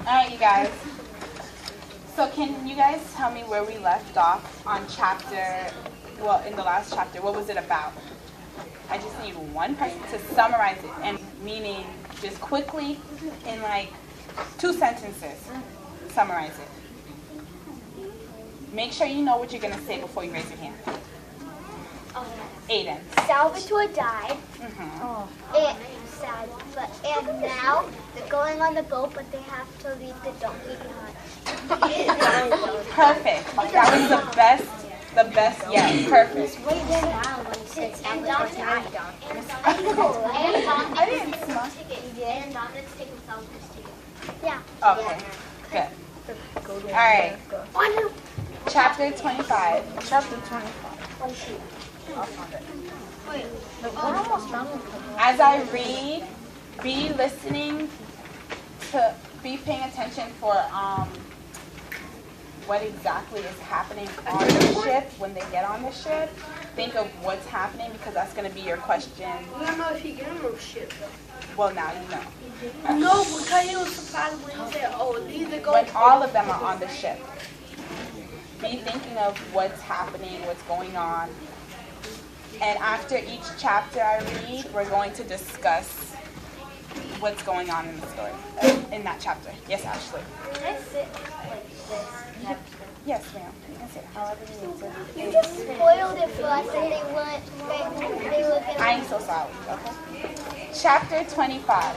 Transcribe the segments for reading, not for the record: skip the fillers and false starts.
Alright, you guys. So can you guys tell me where we left off on in the last chapter, what was it about? I just need one person to summarize it, and meaning just quickly in like 2 sentences, summarize it. Make sure you know what you're going to say before you raise your hand. Aiden. Salvatore died. And now they're going on the boat, but they have to leave the donkey behind. Perfect. That was the best yet. Perfect. And Dominic's taking Salvatore's ticket. Yeah. Okay. Good. All right. Chapter 25. Chapter 25. Wait, we're almost done with it. As I read, be paying attention for what exactly is happening on the ship when they get on the ship. Think of what's happening because that's going to be your question. We don't know if he get on the ship. Well, now you know. No, because he was surprised when he said, "Oh, these are going." When all of them are on the ship, be thinking of what's happening, what's going on. And after each chapter I read, we're going to discuss what's going on in the story, in that chapter. Yes, Ashley? Can I sit like this? Yes, ma'am. You can sit however you need to. You just spoiled it for us and they were going to... I am so sorry, okay? Chapter 25.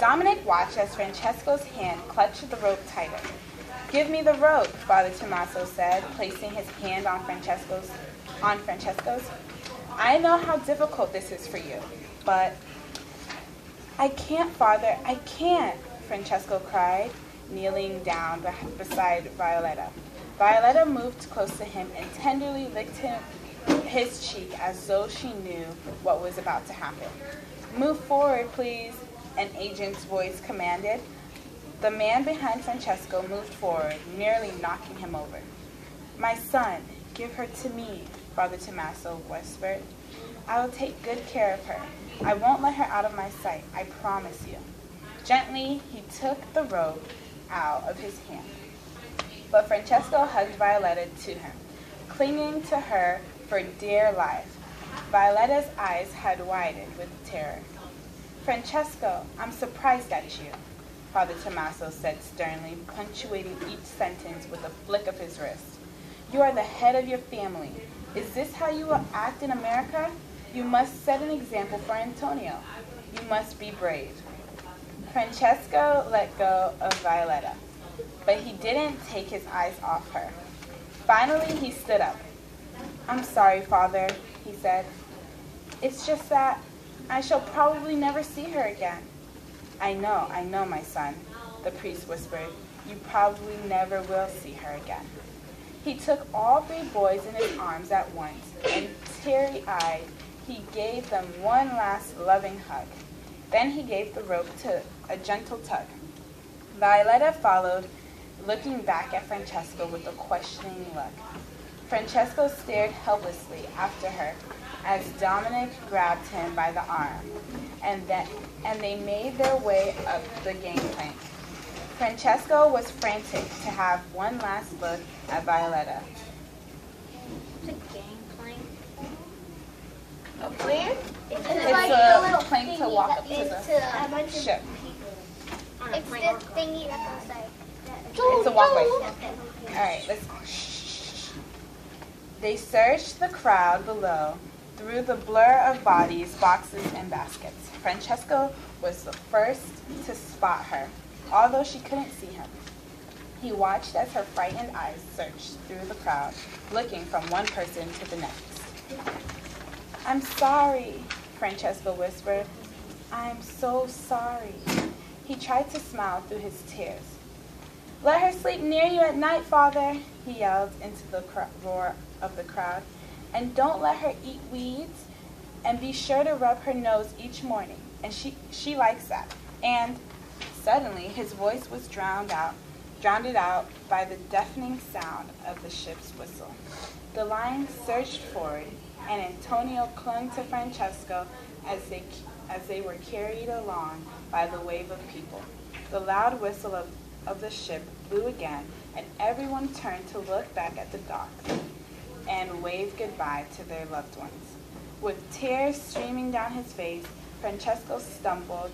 Dominic watched as Francesco's hand clutched the rope tighter. "Give me the rope," Father Tommaso said, placing his hand on Francesco's. "I know how difficult this is for you, but..." "I can't, Father, I can't," Francesco cried, kneeling down beside Violetta. Violetta moved close to him and tenderly licked his cheek as though she knew what was about to happen. "Move forward, please," an agent's voice commanded. The man behind Francesco moved forward, nearly knocking him over. "My son, give her to me," Father Tommaso whispered. "I will take good care of her. I won't let her out of my sight, I promise you." Gently, he took the rope out of his hand. But Francesco hugged Violetta to him, clinging to her for dear life. Violetta's eyes had widened with terror. "Francesco, I'm surprised at you," Father Tommaso said sternly, punctuating each sentence with a flick of his wrist. "You are the head of your family. Is this how you will act in America? You must set an example for Antonio. You must be brave." Francesco let go of Violetta, but he didn't take his eyes off her. Finally, he stood up. "I'm sorry, Father," he said. "It's just that I shall probably never see her again." I know, my son," the priest whispered. "You probably never will see her again." He took all 3 boys in his arms at once, and teary-eyed, he gave them one last loving hug. Then he gave the rope to a gentle tug. Violetta followed, looking back at Francesco with a questioning look. Francesco stared helplessly after her as Dominic grabbed him by the arm, and they made their way up the gangplank. Francesco was frantic to have one last look at Violetta. It's a gangplank. A plan? It's It's a a plank to walk up to the ship. It's this thingy that goes like... It's a walkway. All right, let's go. Shh. They searched the crowd below through the blur of bodies, boxes, and baskets. Francesco was the first to spot her, although she couldn't see him. He watched as her frightened eyes searched through the crowd, looking from one person to the next. "I'm sorry," Francesco whispered. "I'm so sorry." He tried to smile through his tears. "Let her sleep near you at night, Father," he yelled into the roar of the crowd. "And don't let her eat weeds. And be sure to rub her nose each morning. And she likes that." And suddenly his voice was drowned out by the deafening sound of the ship's whistle. The line surged forward, and Antonio clung to Francesco as as they were carried along by the wave of people. The loud whistle of the ship blew again, and everyone turned to look back at the docks and wave goodbye to their loved ones. With tears streaming down his face, Francesco stumbled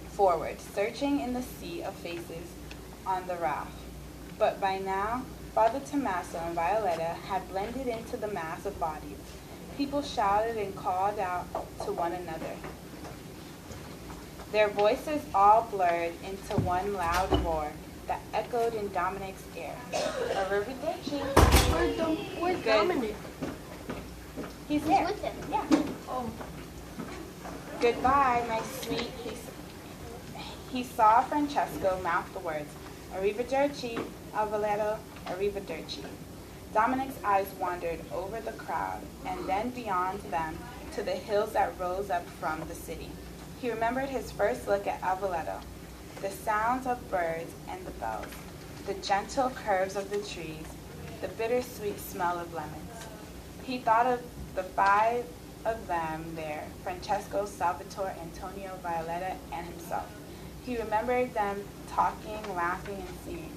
forward, searching in the sea of faces on the raft. But by now, Father Tommaso and Violetta had blended into the mass of bodies. People shouted and called out to one another. Their voices all blurred into one loud roar that echoed in Dominic's ear. Arrivederci. Where's Good. Dominic? He's here. with him. Yeah. Oh. Goodbye, my sweet. He saw Francesco mouth the words, Arrivederci, Alvaletto, Arrivederci. Dominic's eyes wandered over the crowd and then beyond them to the hills that rose up from the city. He remembered his first look at Alvaletto, the sounds of birds and the bells, the gentle curves of the trees, the bittersweet smell of lemons. He thought of the 5 of them there, Francesco, Salvatore, Antonio, Violetta, and himself. He remembered them talking, laughing, and singing.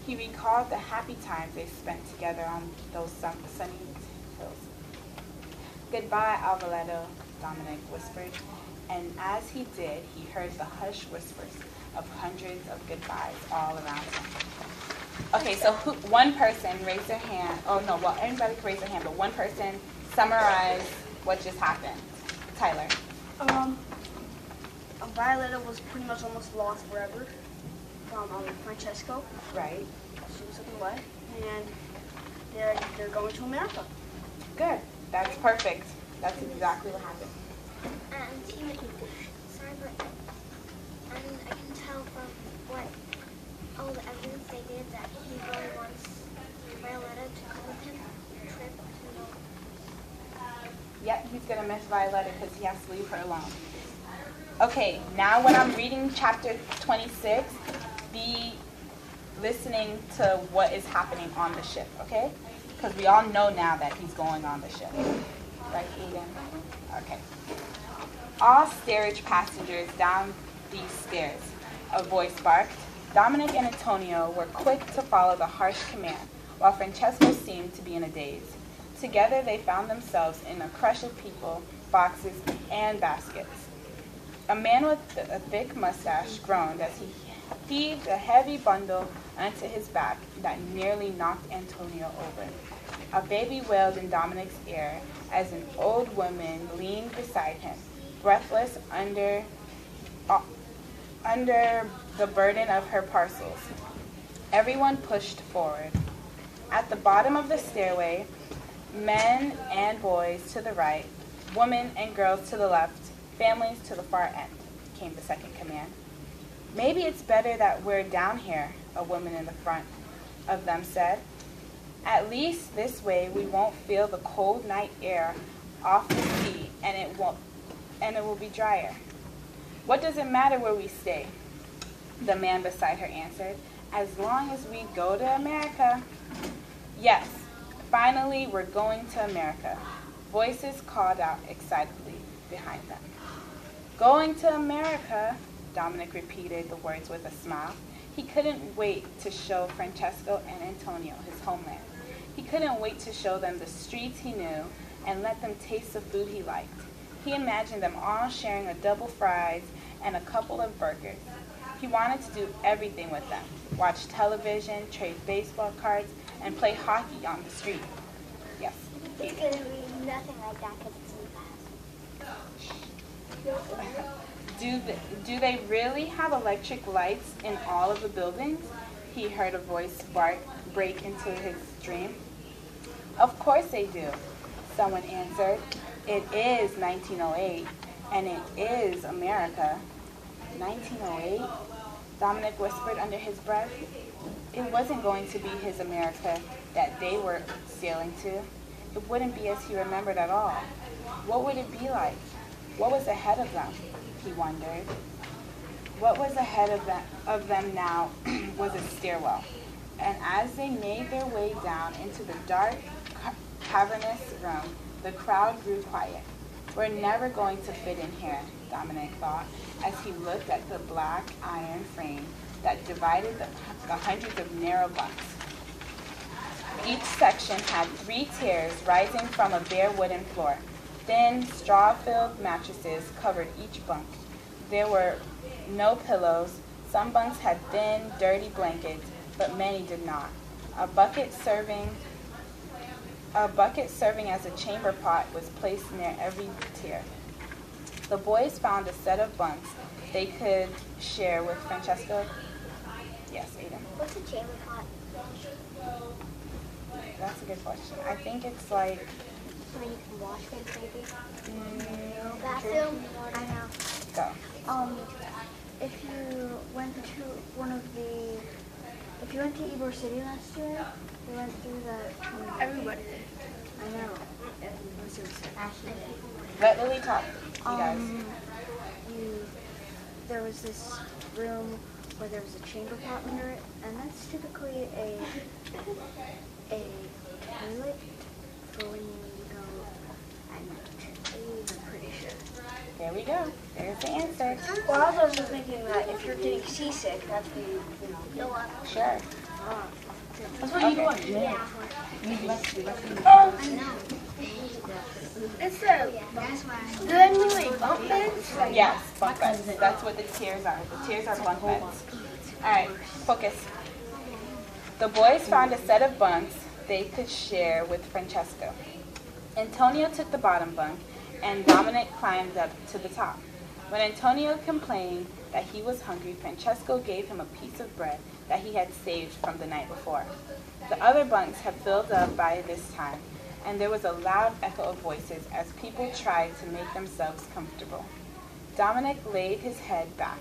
He recalled the happy times they spent together on those sunny hills. Goodbye, Alvaletto, Dominic whispered, and as he did, he heard the hushed whispers of hundreds of goodbyes all around him. Okay, so one person raise their hand. Oh, no, well, anybody can raise their hand, but one person summarize what just happened. Tyler. Violetta was pretty much almost lost forever from Francesco. Right. She was looking away, and they're going to America. Good. That's perfect. That's exactly what happened. And sorry, but I can tell from all the evidence they did that he really wants Violetta to go with him on a trip to Yep, he's going to miss Violetta because he has to leave her alone. Okay, now when I'm reading chapter 26, be listening to what is happening on the ship, okay? Because we all know now that he's going on the ship. Right, Aiden? Okay. All steerage passengers down these stairs, a voice barked. Dominic and Antonio were quick to follow the harsh command, while Francesco seemed to be in a daze. Together they found themselves in a crush of people, boxes, and baskets. A man with a thick mustache groaned as he heaved a heavy bundle onto his back that nearly knocked Antonio over. A baby wailed in Dominic's ear as an old woman leaned beside him, breathless under the burden of her parcels. Everyone pushed forward. At the bottom of the stairway, men and boys to the right, women and girls to the left, families to the far end, came the second command. Maybe it's better that we're down here, a woman in the front of them said. At least this way we won't feel the cold night air off the sea, and it will be drier. What does it matter where we stay? The man beside her answered. As long as we go to America. Yes, finally we're going to America. Voices called out excitedly behind them. Going to America, Dominic repeated the words with a smile. He couldn't wait to show Francesco and Antonio his homeland. He couldn't wait to show them the streets he knew and let them taste the food he liked. He imagined them all sharing a double fries and a couple of burgers. He wanted to do everything with them, watch television, trade baseball cards, and play hockey on the street. Yes. It's going to be nothing like that because it's in the past. Do they really have electric lights in all of the buildings? He heard a voice break into his dream. Of course they do, someone answered. It is 1908, and it is America. 1908? Dominic whispered under his breath. It wasn't going to be his America that they were sailing to. It wouldn't be as he remembered at all. What would it be like? What was ahead of them? He wondered. What was ahead of them now was a stairwell, and as they made their way down into the dark, cavernous room, the crowd grew quiet. We're never going to fit in here, Dominic thought, as he looked at the black iron frame that divided the hundreds of narrow bunks. Each section had 3 tiers rising from a bare wooden floor. Thin, straw-filled mattresses covered each bunk. There were no pillows. Some bunks had thin, dirty blankets, but many did not. A bucket serving as a chamber pot was placed near every tier. The boys found a set of bunks they could share with Francesco. Yes, Aiden. What's a chamber pot? That's a good question. I think it's like... Something you can wash with, maybe? Bathroom? I know. Go. If you went to if you went to Ybor City last year, you went through the... Everybody did. I know. Let Lily talk, you guys. There was this room where there was a chamber pot under it, and that's typically a toilet for when you go at night. I'm pretty sure. There we go. There's the answer. Well, I was also thinking that if you're getting seasick, that's when you know. Sure. That's what you do. Yeah. It's do they mean like bunk beds? Yes, bunk beds. That's what the tiers are. The tiers are bunk beds. All right, focus. The boys found a set of bunks they could share with Francesco. Antonio took the bottom bunk, and Dominic climbed up to the top. When Antonio complained that he was hungry, Francesco gave him a piece of bread that he had saved from the night before. The other bunks had filled up by this time, and there was a loud echo of voices as people tried to make themselves comfortable. Dominic laid his head back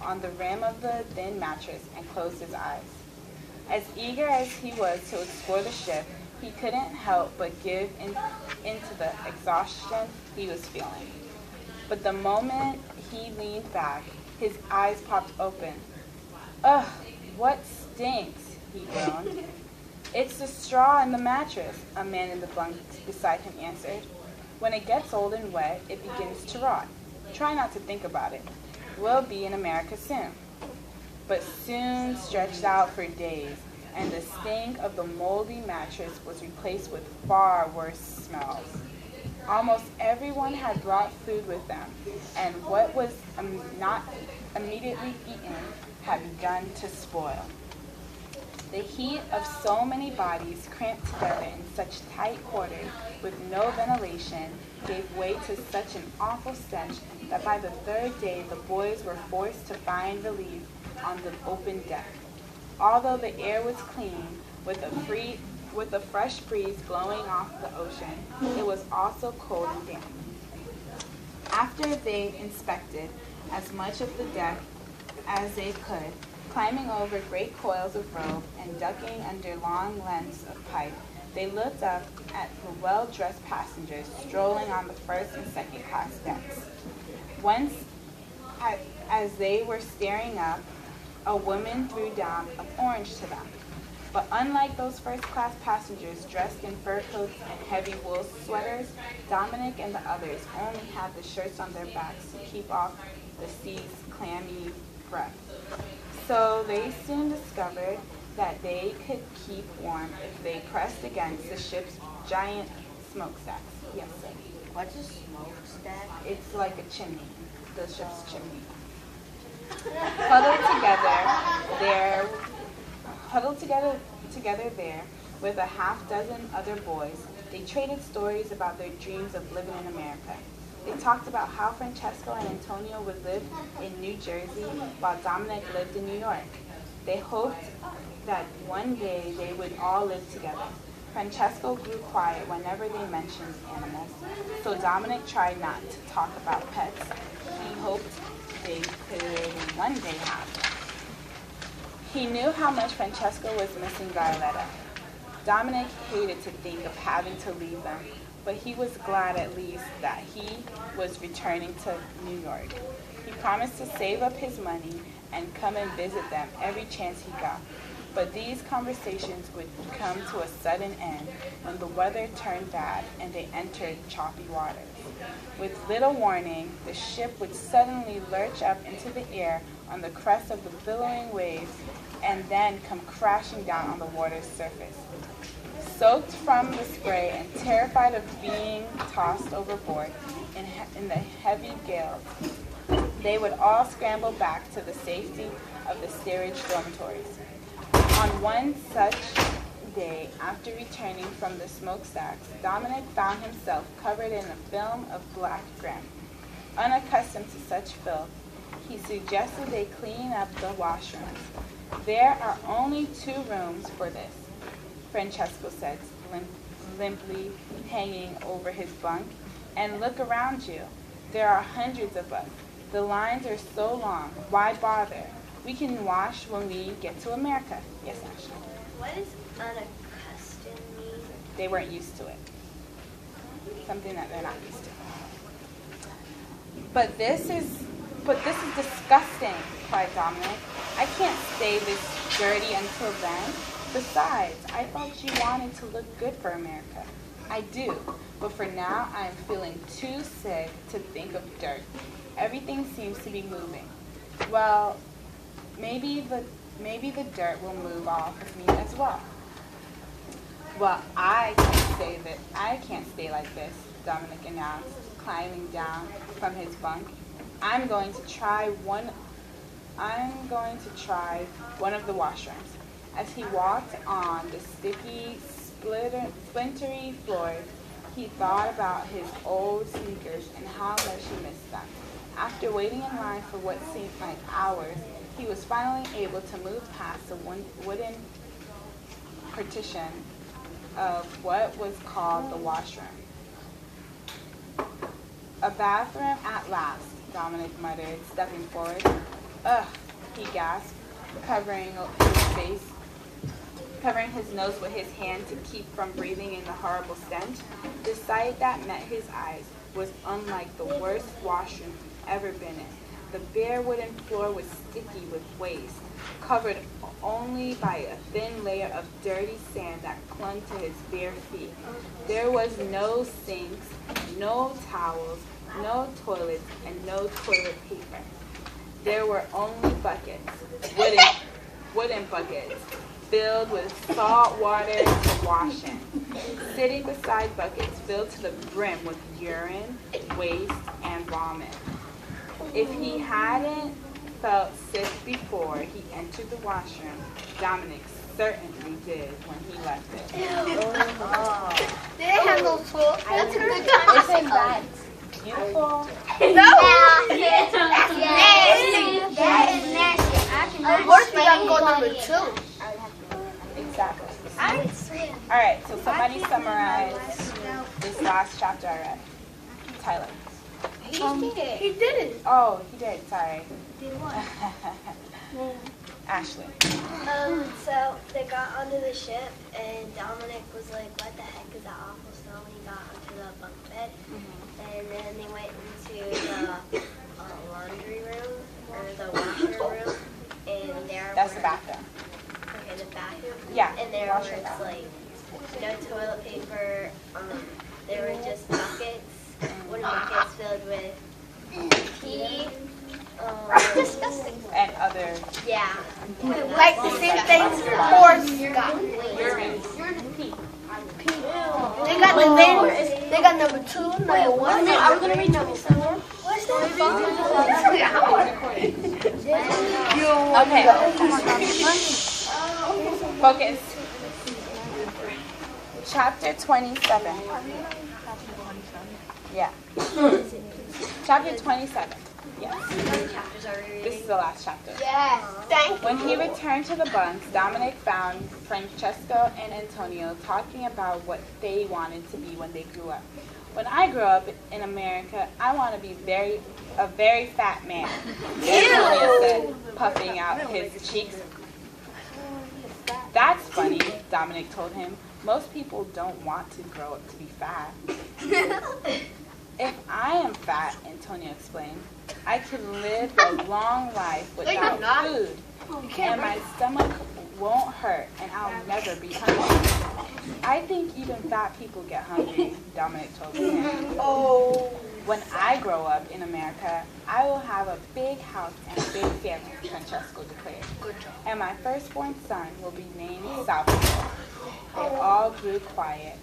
on the rim of the thin mattress and closed his eyes. As eager as he was to explore the ship, he couldn't help but give into the exhaustion he was feeling. But the moment he leaned back, his eyes popped open. "Ugh, what stinks?" he groaned. "It's the straw in the mattress," a man in the bunk beside him answered. "When it gets old and wet, it begins to rot. Try not to think about it. We'll be in America soon." But soon stretched out for days, and the stink of the moldy mattress was replaced with far worse smells. Almost everyone had brought food with them, and what was not immediately eaten had begun to spoil. The heat of so many bodies cramped together in such tight quarters with no ventilation gave way to such an awful stench that by the 3rd day the boys were forced to find relief on the open deck. Although the air was clean, with a fresh breeze blowing off the ocean, it was also cold and damp. After they inspected as much of the deck as they could, climbing over great coils of rope and ducking under long lengths of pipe, they looked up at the well-dressed passengers strolling on the first and second class decks. Once, as they were staring up, a woman threw down an orange to them. But unlike those first-class passengers dressed in fur coats and heavy wool sweaters, Dominic and the others only had the shirts on their backs to keep off the sea's clammy breath. So they soon discovered that they could keep warm if they pressed against the ship's giant smokestacks. Yes, sir. What's a smokestack? It's like a chimney, the ship's chimney. Huddled together there with a half dozen other boys, they traded stories about their dreams of living in America. They talked about how Francesco and Antonio would live in New Jersey while Dominic lived in New York. They hoped that one day they would all live together. Francesco grew quiet whenever they mentioned animals, so Dominic tried not to talk about pets he hoped they could one day have. He knew how much Francesco was missing Violetta. Dominic hated to think of having to leave them, but he was glad at least that he was returning to New York. He promised to save up his money and come and visit them every chance he got. But these conversations would come to a sudden end when the weather turned bad and they entered choppy waters. With little warning, the ship would suddenly lurch up into the air on the crest of the billowing waves and then come crashing down on the water's surface. Soaked from the spray and terrified of being tossed overboard in the heavy gales, they would all scramble back to the safety of the steerage dormitories. On one such day, after returning from the smokestacks, Dominic found himself covered in a film of black grim. Unaccustomed to such filth, he suggested they clean up the washrooms. There are only 2 rooms for this, Francesco said, limply hanging over his bunk. And look around you. There are hundreds of us. The lines are so long. Why bother? We can wash when we get to America. Yes, Ashley. What does unaccustomed mean? They weren't used to it. Something that they're not used to. But this is disgusting, cried Dominic. I can't stay this dirty until then. Besides, I thought you wanted to look good for America. I do, but for now I am feeling too sick to think of dirt. Everything seems to be moving. Well, maybe the dirt will move off of me as well. Well, I can't stay like this, Dominic announced, climbing down from his bunk. I'm going to try one of the washrooms. As he walked on the sticky, splintery floors, he thought about his old sneakers and how much he missed them. After waiting in line for what seemed like hours, he was finally able to move past the wooden partition of what was called the washroom. A bathroom at last, Dominic muttered, stepping forward. Ugh, he gasped, covering his nose with his hand to keep from breathing in the horrible stench. The sight that met his eyes was unlike the worst washroom he'd ever been in. The bare wooden floor was sticky with waste, covered only by a thin layer of dirty sand that clung to his bare feet. There was no sinks, no towels, no toilets, and no toilet paper. There were only buckets, wooden buckets, filled with salt water to wash in. Sitting beside buckets filled to the brim with urine, waste, and vomit. If he hadn't felt sick before he entered the washroom, Dominic certainly did when he left it. Did it have no tool? That's a good Isn't that beautiful? No! That's nasty! That is nasty. Unfortunately, I'm going number 2. Exactly. All right, so somebody summarize this last chapter I read. Tyler. He did it. Oh, he did. Sorry. Did what? Ashley. So they got onto the ship, and Dominic was like, what the heck is that awful smell when he got onto the bunk bed? And then they went into the laundry room, or the washroom room, and there That's were, the bathroom. Okay, the bathroom. Yeah. And there washroom was bathroom. like no toilet paper. There were just buckets, wooden buckets filled with pee. That's disgusting. And other Yeah. Like the same things horse got. urine. They got the thing. They got number 2, number 1. Are we gonna read number 7? What's that? Okay. Focus. Chapter 27. Yeah. Chapter 27. Yes. This is the last chapter. Yes. Thank you. When he returned to the bunks, Dominic found Francesco and Antonio talking about what they wanted to be when they grew up. When I grow up in America, I want to be a very fat man, Antonio said, puffing out his cheeks. That's funny, Dominic told him. Most people don't want to grow up to be fat. If I am fat, Antonio explained, I could live a long life without food, and my stomach won't hurt, and I'll never be hungry. I think even fat people get hungry, Dominic told him. Oh. When I grow up in America, I will have a big house and a big family, Francesco declared. And my firstborn son will be named Salvatore. They all grew quiet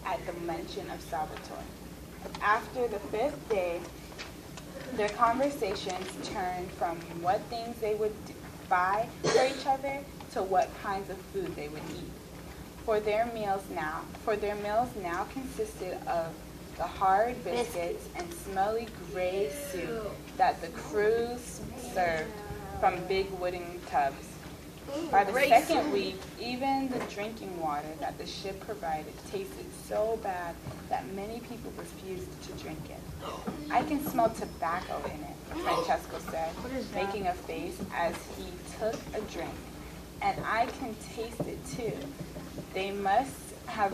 at the mention of Salvatore. After the 5th day, their conversations turned from what things they would buy for each other to what kinds of food they would eat. For their meals now consisted of the hard biscuits and smelly gray soup that the crews served from big wooden tubs. By the second week, even the drinking water that the ship provided tasted so bad that many people refused to drink it. I can smell tobacco in it, Francesco said, making a face as he took a drink. And I can taste it too. They must have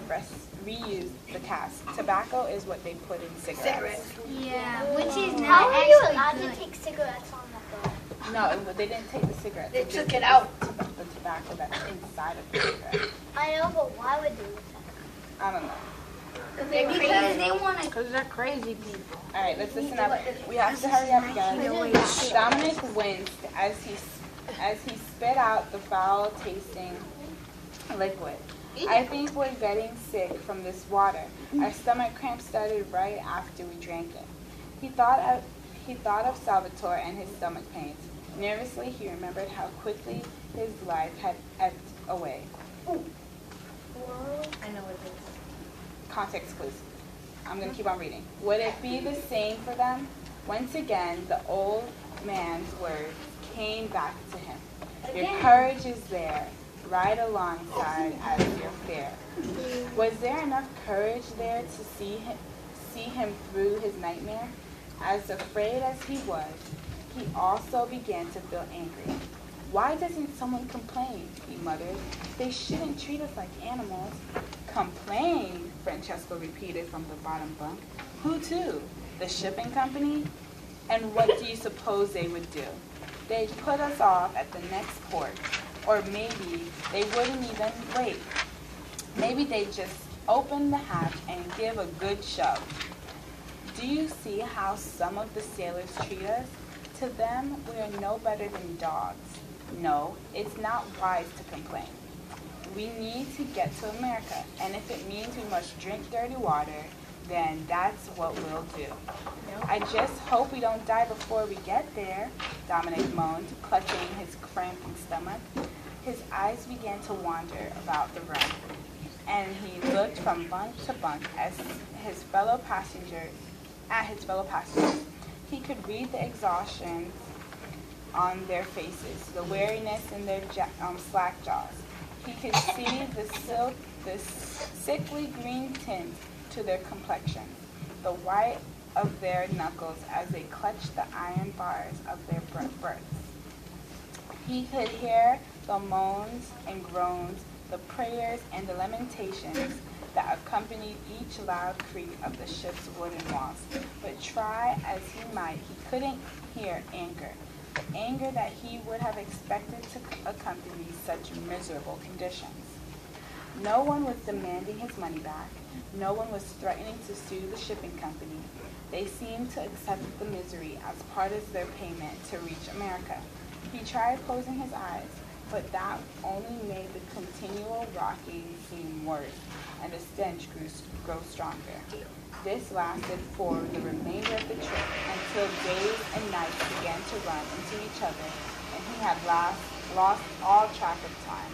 reused the cask. Tobacco is what they put in cigarettes. Yeah, which is How not are you actually allowed good. to take cigarettes on the boat? No, they didn't take the cigarettes. They just took it took out. The tobacco that's inside of the cigarette. I know, but why would they do that? I don't know. Because they want to. Because they're crazy people. All right, let's listen up. We have to hurry up, guys. Dominic winced as he spit out the foul-tasting liquid. I think we're getting sick from this water. Our stomach cramps started right after we drank it. He thought of Salvatore and his stomach pains. Nervously, he remembered how quickly his life had ebbed away. I know what it is. Context clues. I'm going to keep on reading. Would it be the same for them? Once again, the old man's words came back to him. Your courage is there, right alongside as your fear. Was there enough courage there to see him through his nightmare? As afraid as he was, he also began to feel angry. Why doesn't someone complain? He muttered. They shouldn't treat us like animals. Complain, Francesco repeated from the bottom bunk. Who to? The shipping company? And what do you suppose they would do? They'd put us off at the next port. Or maybe they wouldn't even wait. Maybe they'd just open the hatch and give a good shove. Do you see how some of the sailors treat us? To them, we are no better than dogs. No, it's not wise to complain. We need to get to America, and if it means we must drink dirty water, then that's what we'll do. I just hope we don't die before we get there, Dominic moaned, clutching his cramping stomach. His eyes began to wander about the room, and he looked from bunk to bunk at his fellow passengers. He could read the exhaustion on their faces, the weariness in their slack jaws. He could see the sickly green tint to their complexions, the white of their knuckles as they clutched the iron bars of their berths. He could hear the moans and groans, the prayers and the lamentations that accompanied each loud creak of the ship's wooden walls. But try as he might, he couldn't hear anger, the anger that he would have expected to accompany such miserable conditions. No one was demanding his money back. No one was threatening to sue the shipping company. They seemed to accept the misery as part of their payment to reach America. He tried closing his eyes, but that only made the continual rocking seem worse, and the stench grow stronger. This lasted for the remainder of the trip until days and nights began to run into each other, and he had lost all track of time.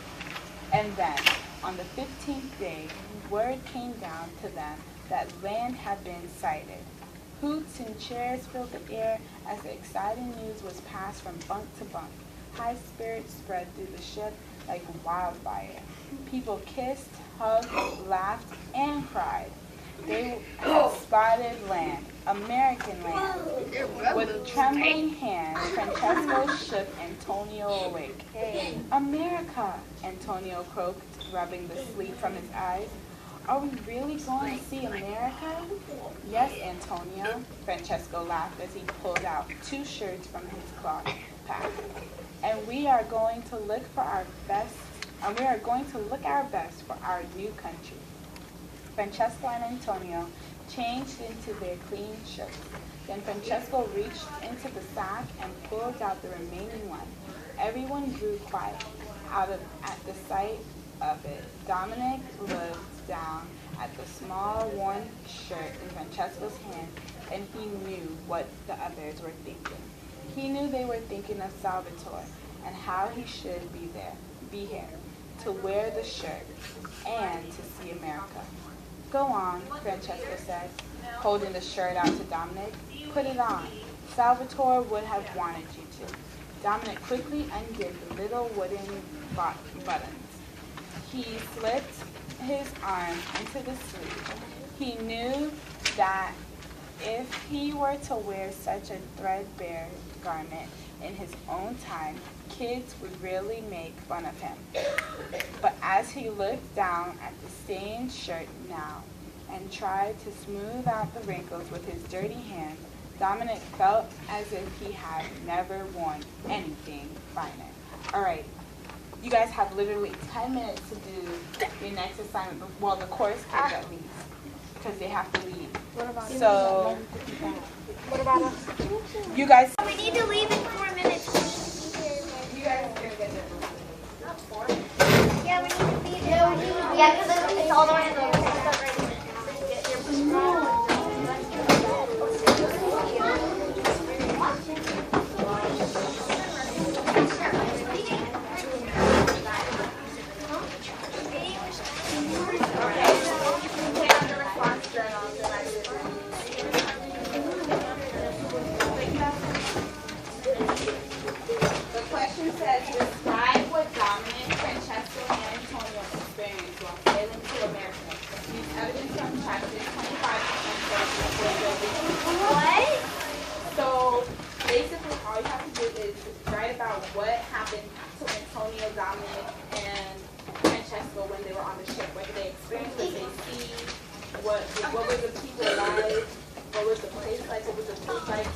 And then, on the 15th day, word came down to them that land had been sighted. Hoots and cheers filled the air as the exciting news was passed from bunk to bunk. High spirits spread through the ship like wildfire. People kissed, hugged, laughed, and cried. They had spotted land, American land. With trembling hands, Francesco shook Antonio awake. Hey, America, Antonio croaked, rubbing the sleep from his eyes. Are we really going to see America? Yes, Antonio, Francesco laughed as he pulled out 2 shirts from his cloth pack. And we are going to look for our best and we are going to look our best for our new country. Francesco and Antonio changed into their clean shirts. Then Francesco reached into the sack and pulled out the remaining one. Everyone grew quiet at the sight of it. Dominic looked down at the small worn shirt in Francesco's hand, and he knew what the others were thinking. He knew they were thinking of Salvatore and how he should be here, to wear the shirt and to see America. Go on, Francesco said, holding the shirt out to Dominic. Put it on. Salvatore would have wanted you to. Dominic quickly undid the little wooden buttons. He slipped his arm into the sleeve. He knew that if he were to wear such a threadbare garment in his own time, kids would really make fun of him. But as he looked down at the stained shirt now and tried to smooth out the wrinkles with his dirty hand, Dominic felt as if he had never worn anything finer. All right, you guys have literally 10 minutes to do your next assignment. Well, the course kids at least, because they have to leave. So, What about us? you guys. We need to leave in 4 minutes. You guys are gonna get there. Not 4. Yeah, we need to be there. Yeah, because it's all the way in the what happened to Antonio, Dominic, and Francesco when they were on the ship. What did they experience? What did they see? What were the people like? What was the place like? What was the food like?